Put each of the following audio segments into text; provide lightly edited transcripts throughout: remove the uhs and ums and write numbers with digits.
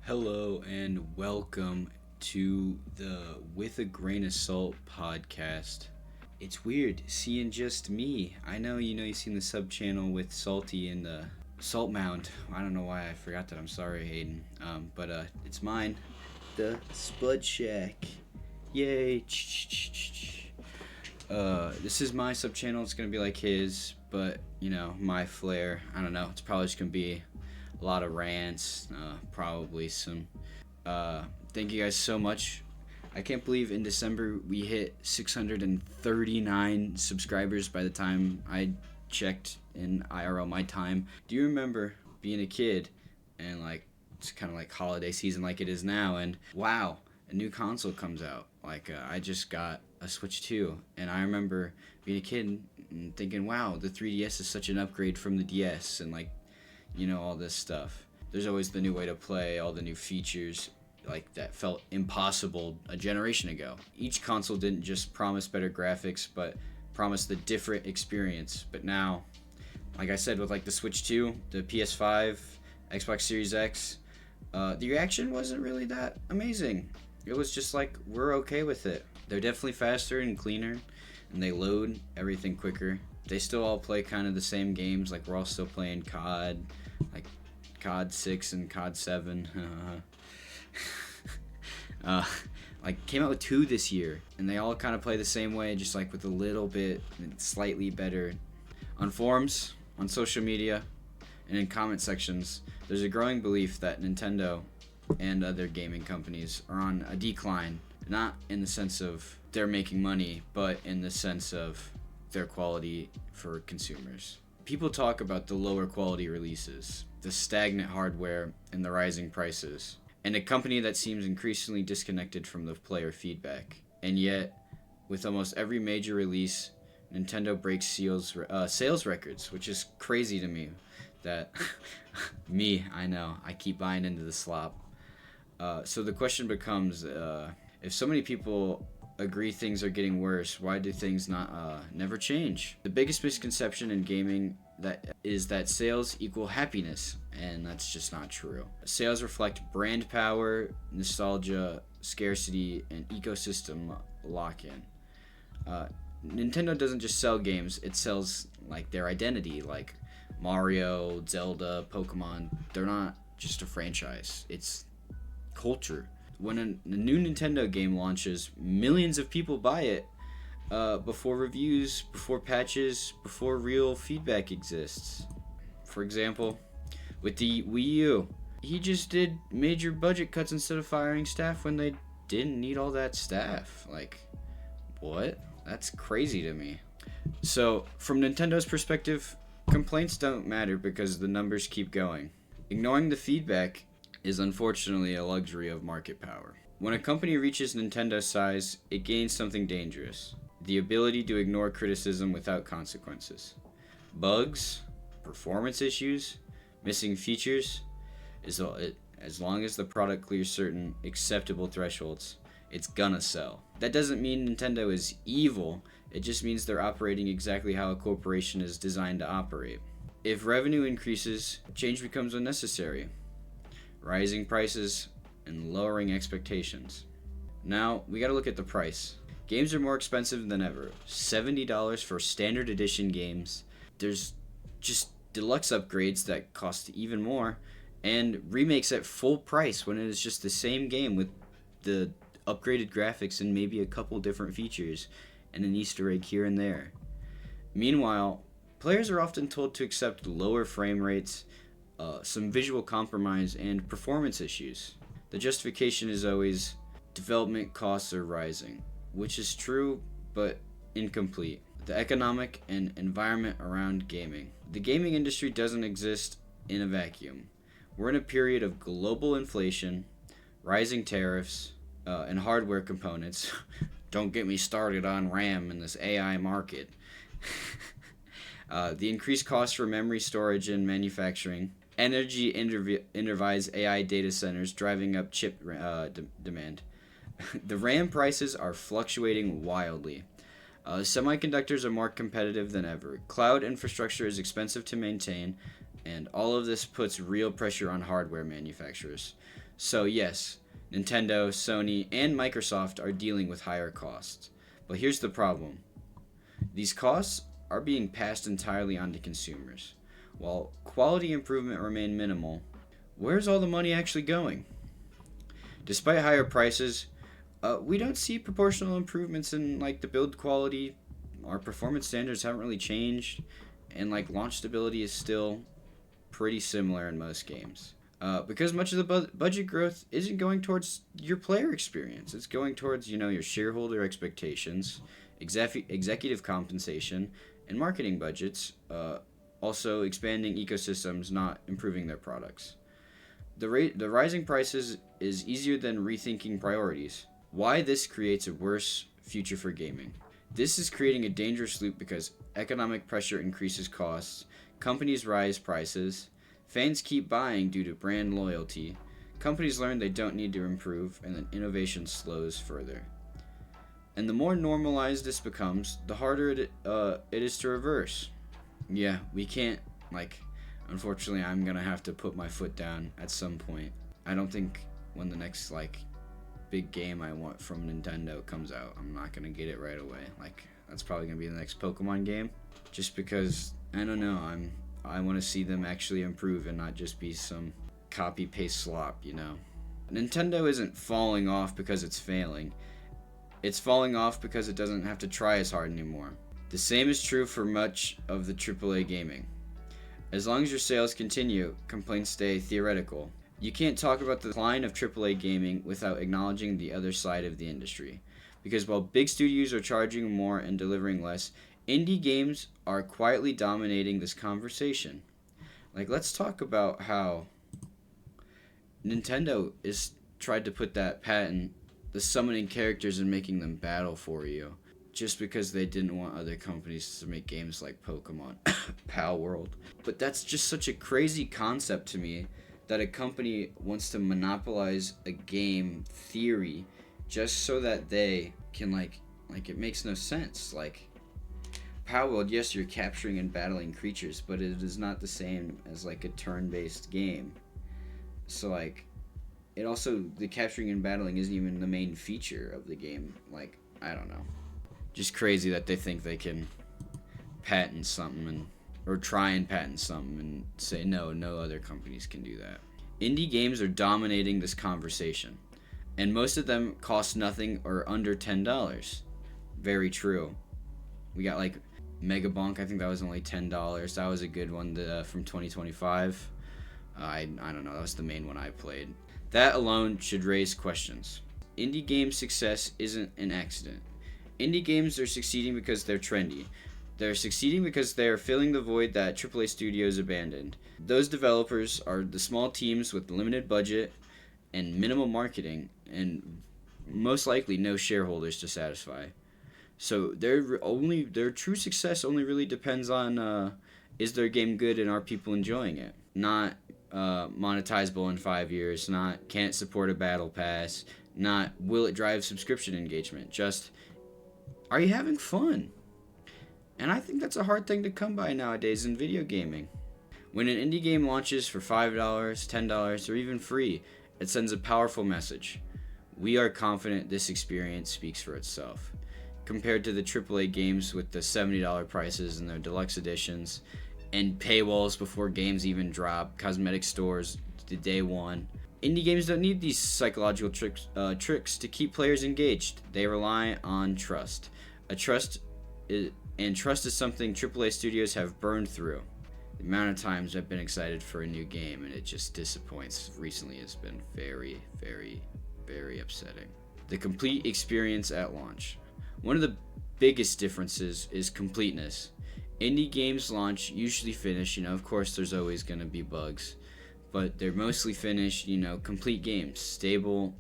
Hello and welcome to the With a Grain of Salt podcast. It's weird seeing just me. I know you've seen the sub channel with Salty and the Salt Mound. I don't know why I forgot that. I'm sorry, Hayden. But it's mine, the SpudShack. Yay! This is my sub channel. It's gonna be like his, but my flair. I don't know. It's probably just gonna be a lot of rants, probably some. Thank you guys so much. I can't believe in December we hit 639 subscribers by the time I checked in IRL my time. Do you remember being a kid and it's kind of like holiday season like it is now, and wow, a new console comes out. I just got a Switch 2, and I remember being a kid and thinking, wow, the 3DS is such an upgrade from the DS, and all this stuff. There's always the new way to play, all the new features that felt impossible a generation ago. Each console didn't just promise better graphics, but promised a different experience. But now, like I said, with the Switch 2, the PS5, Xbox Series X, the reaction wasn't really that amazing. It was just we're okay with it. They're definitely faster and cleaner, and they load everything quicker. They still all play kind of the same games. We're all still playing COD, COD 6 and COD 7. Came out with 2 this year, and they all kind of play the same way, just with a little bit slightly better. On forums, on social media, and in comment sections, there's a growing belief that Nintendo and other gaming companies are on a decline, not in the sense of they're making money, but in the sense of their quality for consumers. People talk about the lower quality releases, the stagnant hardware, and the rising prices, and a company that seems increasingly disconnected from the player feedback. And yet, with almost every major release, Nintendo breaks sales records, which is crazy to me. That I know, I keep buying into the slop. So the question becomes, if so many people agree things are getting worse, why do things never change? The biggest misconception in gaming is that sales equal happiness, and that's just not true. Sales reflect brand power, nostalgia, scarcity, and ecosystem lock-in. Nintendo doesn't just sell games, it sells their identity, Mario, Zelda, Pokemon. They're not just a franchise, it's culture. When a new Nintendo game launches, millions of people buy it before reviews, before patches, before real feedback exists. For example, with the Wii U, he just did major budget cuts instead of firing staff when they didn't need all that staff. What? That's crazy to me. So, from Nintendo's perspective, complaints don't matter because the numbers keep going. Ignoring the feedback is unfortunately a luxury of market power. When a company reaches Nintendo's size, it gains something dangerous: the ability to ignore criticism without consequences. Bugs, performance issues, missing features, as long as the product clears certain acceptable thresholds, it's gonna sell. That doesn't mean Nintendo is evil, it just means they're operating exactly how a corporation is designed to operate. If revenue increases, change becomes unnecessary. Rising prices and lowering expectations. Now, we gotta look at the price. Games are more expensive than ever. $70 for standard edition games. There's just deluxe upgrades that cost even more, and remakes at full price when it is just the same game with the upgraded graphics and maybe a couple different features and an Easter egg here and there. Meanwhile, players are often told to accept lower frame rates, some visual compromise, and performance issues. The justification is always development costs are rising, which is true but incomplete. The economic and environment around gaming. The gaming industry doesn't exist in a vacuum. We're in a period of global inflation, rising tariffs, and hardware components. Don't get me started on RAM in this AI market. The increased costs for memory storage and manufacturing. Energy incentivizes AI data centers, driving up chip demand. The RAM prices are fluctuating wildly. Semiconductors are more competitive than ever. Cloud infrastructure is expensive to maintain, and all of this puts real pressure on hardware manufacturers. So yes, Nintendo, Sony, and Microsoft are dealing with higher costs. But here's the problem. These costs are being passed entirely onto consumers. While quality improvement remain minimal, where's all the money actually going? Despite higher prices, we don't see proportional improvements in like the build quality. Our performance standards haven't really changed, and like launch stability is still pretty similar in most games. Because much of the budget growth isn't going towards your player experience. It's going towards, your shareholder expectations, executive compensation, and marketing budgets. Also expanding ecosystems, not improving their products. The rising prices is easier than rethinking priorities. Why this creates a worse future for gaming. This is creating a dangerous loop because economic pressure increases costs, companies raise prices, fans keep buying due to brand loyalty, companies learn they don't need to improve, and then innovation slows further. And the more normalized this becomes, the harder it is to reverse. Yeah, we can't, unfortunately, I'm gonna have to put my foot down at some point. I don't think when the next, big game I want from Nintendo comes out, I'm not gonna get it right away. That's probably gonna be the next Pokemon game. Just because, I don't know, I want to see them actually improve and not just be some copy-paste slop, Nintendo isn't falling off because it's failing. It's falling off because it doesn't have to try as hard anymore. The same is true for much of the AAA gaming. As long as your sales continue, complaints stay theoretical. You can't talk about the decline of AAA gaming without acknowledging the other side of the industry. Because while big studios are charging more and delivering less, indie games are quietly dominating this conversation. Let's talk about how Nintendo is tried to put that patent, the summoning characters and making them battle for you, just because they didn't want other companies to make games like Pokemon, Pal World. But that's just such a crazy concept to me, that a company wants to monopolize a game theory just so that they can, it makes no sense. Pal World, yes, you're capturing and battling creatures, but it is not the same as, a turn-based game. So, it also, the capturing and battling isn't even the main feature of the game. I don't know. Just crazy that they think they can patent something or try and patent something and say, no other companies can do that. Indie games are dominating this conversation, and most of them cost nothing or under $10. Very true. We got, Megabonk, I think that was only $10. That was a good one from 2025. I don't know, that was the main one I played. That alone should raise questions. Indie game success isn't an accident. Indie games are succeeding because they're trendy. They're succeeding because they're filling the void that AAA studios abandoned. Those developers are the small teams with limited budget and minimal marketing, and most likely no shareholders to satisfy. So their true success only really depends on is their game good and are people enjoying it? Not monetizable in 5 years, not can it support a battle pass, not will it drive subscription engagement, just are you having fun? And I think that's a hard thing to come by nowadays in video gaming. When an indie game launches for $5, $10, or even free, it sends a powerful message. We are confident this experience speaks for itself. Compared to the AAA games with the $70 prices and their deluxe editions, and paywalls before games even drop, cosmetic stores the day one. Indie games don't need these psychological tricks to keep players engaged. They rely on trust. Trust is something AAA studios have burned through. The amount of times I've been excited for a new game and it just disappoints recently has been very, very, very upsetting. The complete experience at launch. One of the biggest differences is completeness. Indie games launch usually finish, of course there's always going to be bugs, but they're mostly finished, complete games, stable,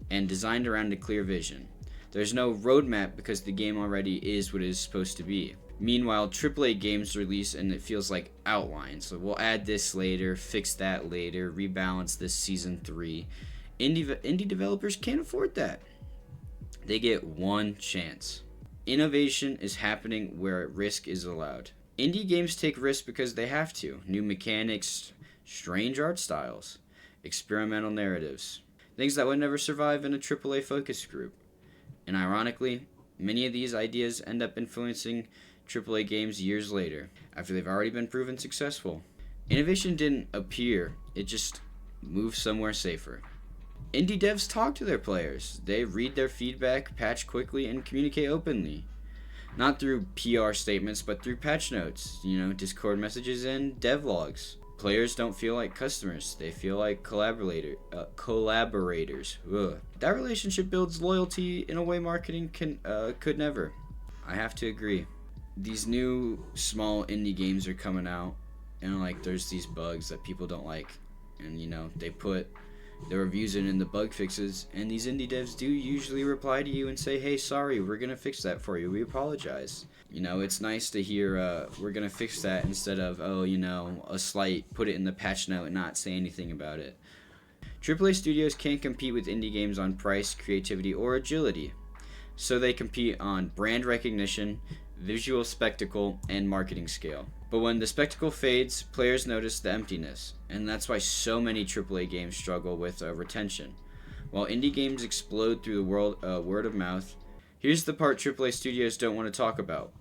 and designed around a clear vision. There's no roadmap because the game already is what it is supposed to be. Meanwhile, AAA games release and it feels like outlines. So we'll add this later, fix that later, rebalance this season 3. Indie developers can't afford that. They get one chance. Innovation is happening where risk is allowed. Indie games take risks because they have to. New mechanics, strange art styles, experimental narratives. things that would never survive in a AAA focus group. And ironically, many of these ideas end up influencing AAA games years later, after they've already been proven successful. Innovation didn't appear, it just moved somewhere safer. Indie devs talk to their players. They read their feedback, patch quickly, and communicate openly. Not through PR statements, but through patch notes, Discord messages and devlogs. Players don't feel like customers. They feel like collaborators. Ugh. That relationship builds loyalty in a way marketing could never. I have to agree. These new small indie games are coming out, and there's these bugs that people don't like, and they put their reviews in the bug fixes, and these indie devs do usually reply to you and say, hey, sorry, we're gonna fix that for you, we apologize. It's nice to hear we're gonna fix that, instead of a slight, put it in the patch note and not say anything about it. AAA studios can't compete with indie games on price, creativity, or agility, so they compete on brand recognition, visual spectacle, and marketing scale. But when the spectacle fades, players notice the emptiness, and that's why so many AAA games struggle with retention. While indie games explode through the word of mouth, here's the part AAA studios don't want to talk about.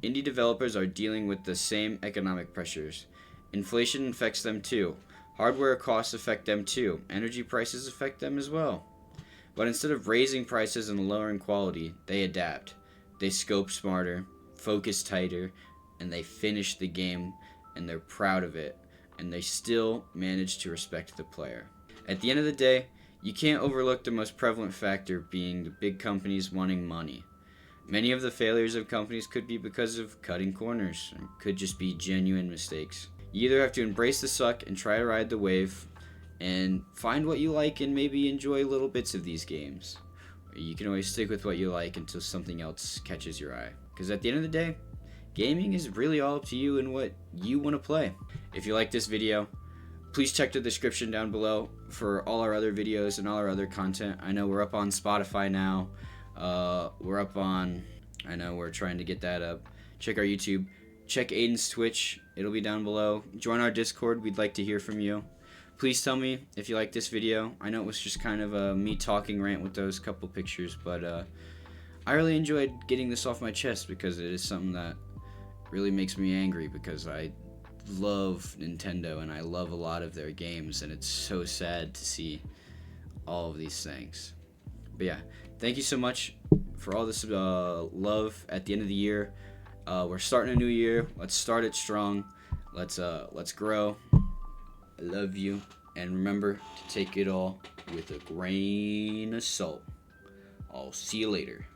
Indie developers are dealing with the same economic pressures. Inflation affects them too. Hardware costs affect them too. Energy prices affect them as well. But instead of raising prices and lowering quality, they adapt. They scope smarter, focus tighter, and they finish the game, and they're proud of it, and they still manage to respect the player. At the end of the day, you can't overlook the most prevalent factor being the big companies wanting money. Many of the failures of companies could be because of cutting corners, or could just be genuine mistakes. You either have to embrace the suck and try to ride the wave, and find what you like and maybe enjoy little bits of these games. Or you can always stick with what you like until something else catches your eye. Because at the end of the day, gaming is really all up to you and what you want to play. If you like this video, please check the description down below for all our other videos and all our other content. I know we're up on Spotify now. I know we're trying to get that up. Check our YouTube. Check Aiden's Twitch. It'll be down below. Join our Discord. We'd like to hear from you. Please tell me if you like this video. I know it was just kind of a me talking rant with those couple pictures, but I really enjoyed getting this off my chest because it is something that really makes me angry, because I love Nintendo and I love a lot of their games, and it's so sad to see all of these things. But yeah, thank you so much for all this love at the end of the year. We're starting a new year. Let's start it strong. Let's grow. I love you, and remember to take it all with a grain of salt. I'll see you later.